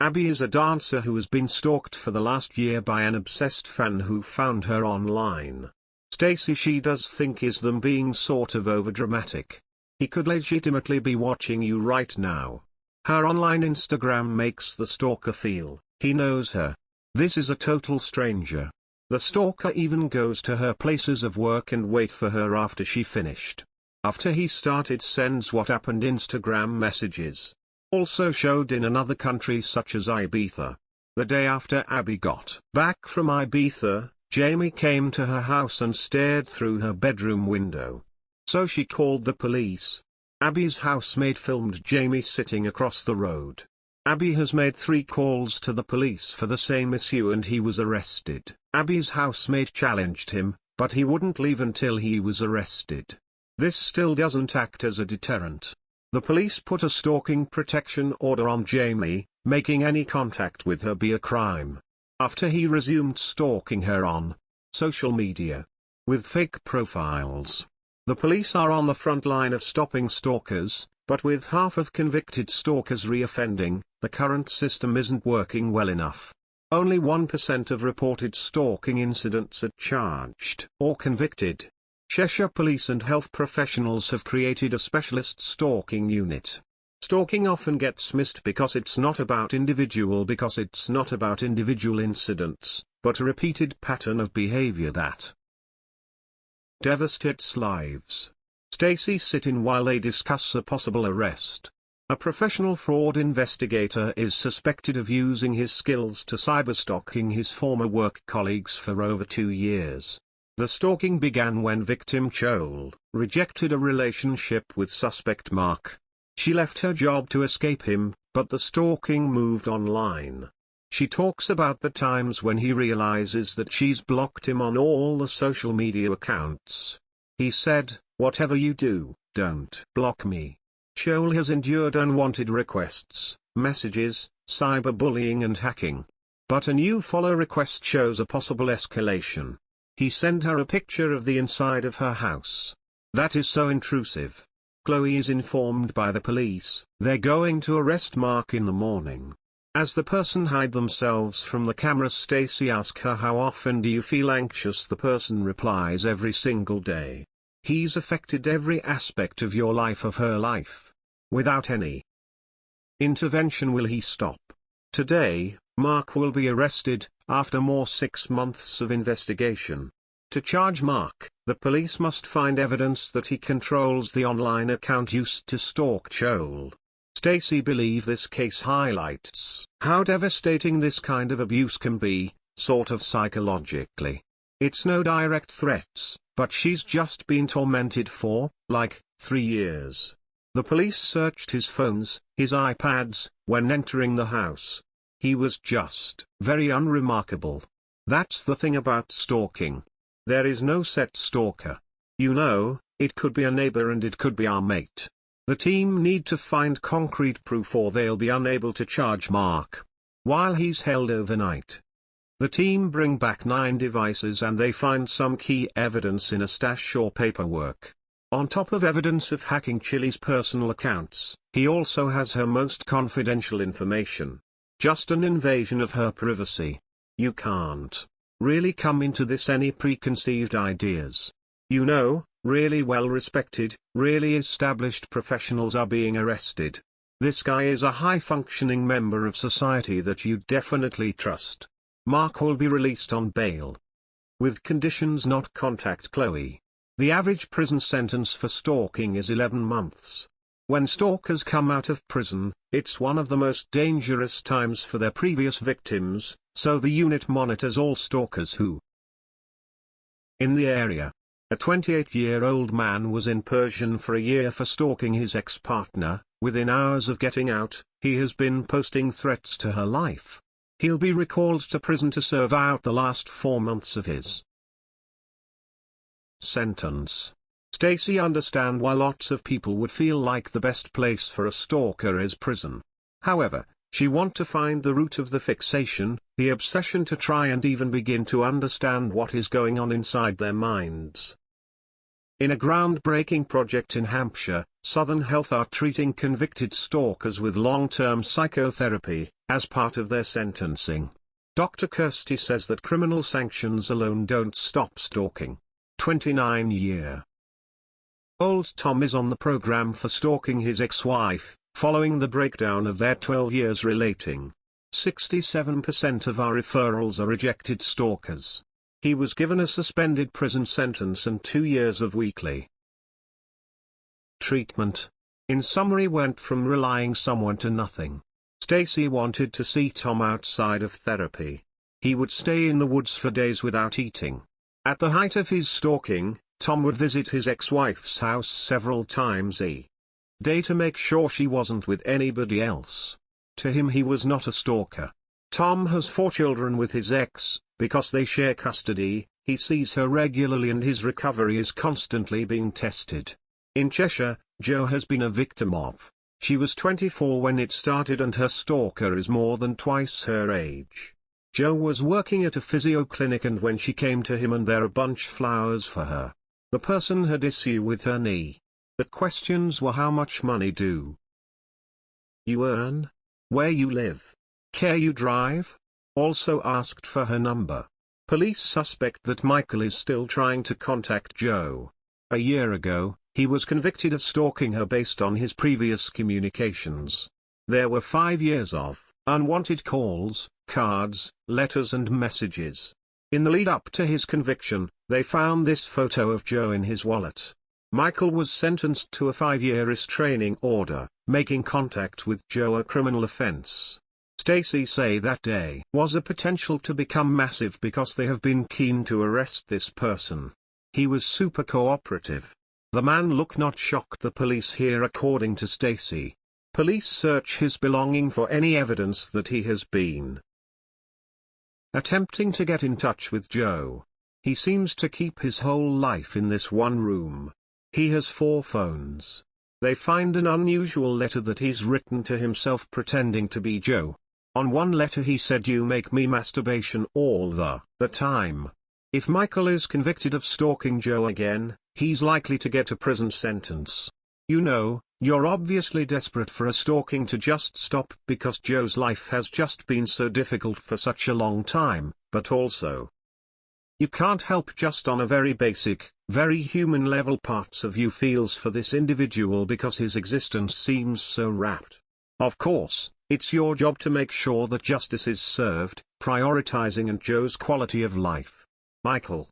Abby is a dancer who has been stalked for the last year by an obsessed fan who found her online. Stacey she does think is them being sort of overdramatic. He could legitimately be watching you right now. Her online Instagram makes the stalker feel he knows her. This is a total stranger. The stalker even goes to her places of work and wait for her after she finished. After he started sends WhatsApp and Instagram messages. Also showed in another country such as Ibiza. The day after Abby got back from Ibiza, Jamie came to her house and stared through her bedroom window. So she called the police. Abby's housemate filmed Jamie sitting across the road. Abby has made 3 calls to the police for the same issue and he was arrested. Abby's housemate challenged him, but he wouldn't leave until he was arrested. This still doesn't act as a deterrent. The police put a stalking protection order on Jamie, making any contact with her be a crime. After he resumed stalking her on social media with fake profiles. The police are on the front line of stopping stalkers, but with half of convicted stalkers reoffending, the current system isn't working well enough. Only 1% of reported stalking incidents are charged or convicted. Cheshire police and health professionals have created a specialist stalking unit. Stalking often gets missed because it's not about individual incidents, but a repeated pattern of behavior that devastates lives. Stacey sit in while they discuss a possible arrest. A professional fraud investigator is suspected of using his skills to cyberstalking his former work colleagues for over 2 years. The stalking began when victim Joel rejected a relationship with suspect Mark. She left her job to escape him, but the stalking moved online. She talks about the times when he realizes that she's blocked him on all the social media accounts. He said, "Whatever you do, don't block me." Joel has endured unwanted requests, messages, cyberbullying and hacking. But a new follow request shows a possible escalation. He sent her a picture of the inside of her house. That is so intrusive. Chloe is informed by the police. They're going to arrest Mark in the morning. As the person hide themselves from the camera, Stacey asks her, "How often do you feel anxious?" The person replies, "Every single day. He's affected every aspect of your life, of her life. Without any intervention will he stop?" Today, Mark will be arrested, after more 6 months of investigation. To charge Mark, the police must find evidence that he controls the online account used to stalk Joel. Stacey believes this case highlights how devastating this kind of abuse can be, sort of psychologically. It's no direct threats, but she's just been tormented for, 3 years. The police searched his phones, his iPads, when entering the house. He was just very unremarkable. That's the thing about stalking. There is no set stalker. It could be a neighbor and it could be our mate. The team need to find concrete proof or they'll be unable to charge Mark while he's held overnight. The team bring back 9 devices and they find some key evidence in a stash or paperwork. On top of evidence of hacking Chili's personal accounts, he also has her most confidential information. Just an invasion of her privacy. You can't really come into this any preconceived ideas. Really well-respected, really established professionals are being arrested. This guy is a high-functioning member of society that you definitely trust. Mark will be released on bail. With conditions not contact Chloe. The average prison sentence for stalking is 11 months. When stalkers come out of prison, it's one of the most dangerous times for their previous victims, so the unit monitors all stalkers who in the area. A 28-year-old man was in Persian for a year for stalking his ex-partner. Within hours of getting out, he has been posting threats to her life. He'll be recalled to prison to serve out the last 4 months of his sentence. Stacey understands why lots of people would feel like the best place for a stalker is prison. However, she wants to find the root of the fixation, the obsession, to try and even begin to understand what is going on inside their minds. In a groundbreaking project in Hampshire, Southern Health are treating convicted stalkers with long-term psychotherapy, as part of their sentencing. Dr. KIRSTY says that criminal sanctions alone don't stop stalking. 29-year-old Tom is on the program for stalking his ex-wife, following the breakdown of their 12 years relating. 67% of our referrals are rejected stalkers. He was given a suspended prison sentence and 2 years of weekly treatment. In summary, went from relying someone to nothing. Stacey wanted to see Tom outside of therapy. He would stay in the woods for days without eating. At the height of his stalking, Tom would visit his ex-wife's house several times a day to make sure she wasn't with anybody else. To him, he was not a stalker. Tom has 4 children with his ex. Because they share custody, he sees her regularly and his recovery is constantly being tested. In Cheshire, Jo has been a victim of. She was 24 when it started and her stalker is more than twice her age. Jo was working at a physio clinic and when she came to him and there a bunch flowers for her. The person had issue with her knee. The questions were how much money do you earn? Where you live? Can you drive? Also asked for her number. Police suspect that Michael is still trying to contact Jo. A year ago, he was convicted of stalking her based on his previous communications. There were 5 years of unwanted calls, cards, letters and messages. In the lead-up to his conviction, they found this photo of Jo in his wallet. Michael was sentenced to a 5-year restraining order, making contact with Jo a criminal offense. Stacey say that day was a potential to become massive because they have been keen to arrest this person. He was super cooperative. The man looked not shocked the police here according to Stacey. Police search his belonging for any evidence that he has been attempting to get in touch with Jo. He seems to keep his whole life in this one room. He has 4 phones. They find an unusual letter that he's written to himself pretending to be Jo. On one letter he said, "You make me masturbation all the time." If Michael is convicted of stalking Jo again, he's likely to get a prison sentence. You know, you're obviously desperate for a stalking to just stop because Jo's life has just been so difficult for such a long time, but also you can't help just on a very basic, very human level parts of you feels for this individual because his existence seems so wrapped. Of course, it's your job to make sure that justice is served, prioritizing and Jo's quality of life. Michael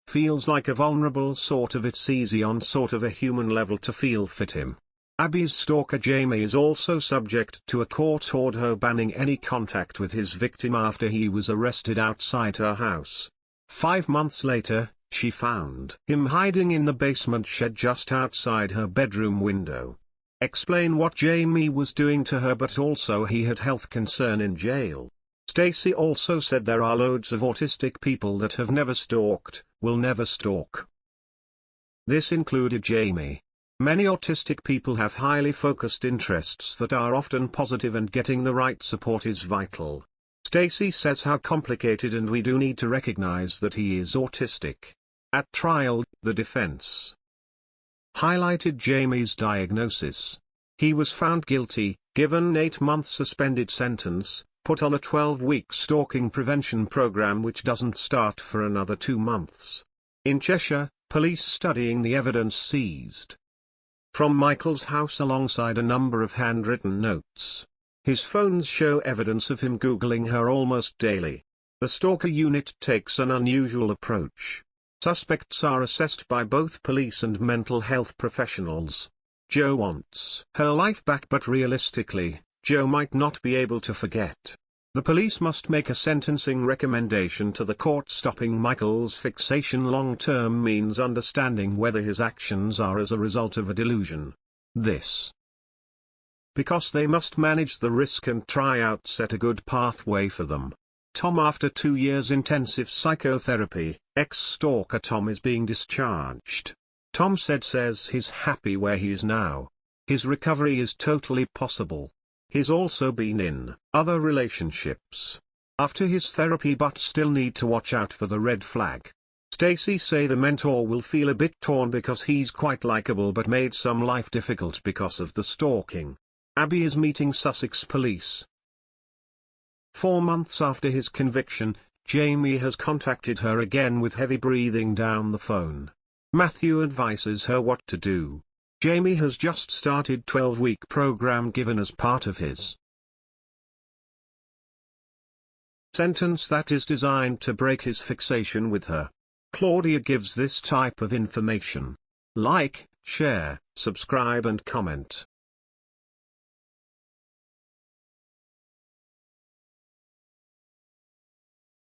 feels like a vulnerable sort of it's easy on sort of a human level to feel for him. Abby's stalker Jamie is also subject to a court order banning any contact with his victim after he was arrested outside her house. 5 months later, she found him hiding in the basement shed just outside her bedroom window. Explain what Jamie was doing to her, but also he had health concern in jail. Stacey also said there are loads of autistic people that have never stalked, will never stalk. This included Jamie. Many autistic people have highly focused interests that are often positive and getting the right support is vital. Stacey says how complicated and we do need to recognize that he is autistic. At trial, the defense highlighted Jamie's diagnosis. He was found guilty, given 8-month suspended sentence, put on a 12-week stalking prevention program which doesn't start for another 2 months. In Cheshire, police studying the evidence seized from Michael's house alongside a number of handwritten notes. His phones show evidence of him Googling her almost daily. The stalker unit takes an unusual approach. Suspects are assessed by both police and mental health professionals. Jo wants her life back, but realistically, Jo might not be able to forget. The police must make a sentencing recommendation to the court. Stopping Michael's fixation long-term means understanding whether his actions are as a result of a delusion. This because they must manage the risk and try out set a good pathway for them. Tom, after 2 years intensive psychotherapy, ex-stalker Tom is being discharged. Tom says he's happy where he is now. His recovery is totally possible. He's also been in other relationships after his therapy but still need to watch out for the red flag. Stacey say the mentor will feel a bit torn because he's quite likable but made some life difficult because of the stalking. Abby is meeting Sussex police. 4 months after his conviction, Jamie has contacted her again with heavy breathing down the phone. Matthew advises her what to do. Jamie has just started 12-week program given as part of his sentence that is designed to break his fixation with her. Claudia gives this type of information. Like, share, subscribe and comment.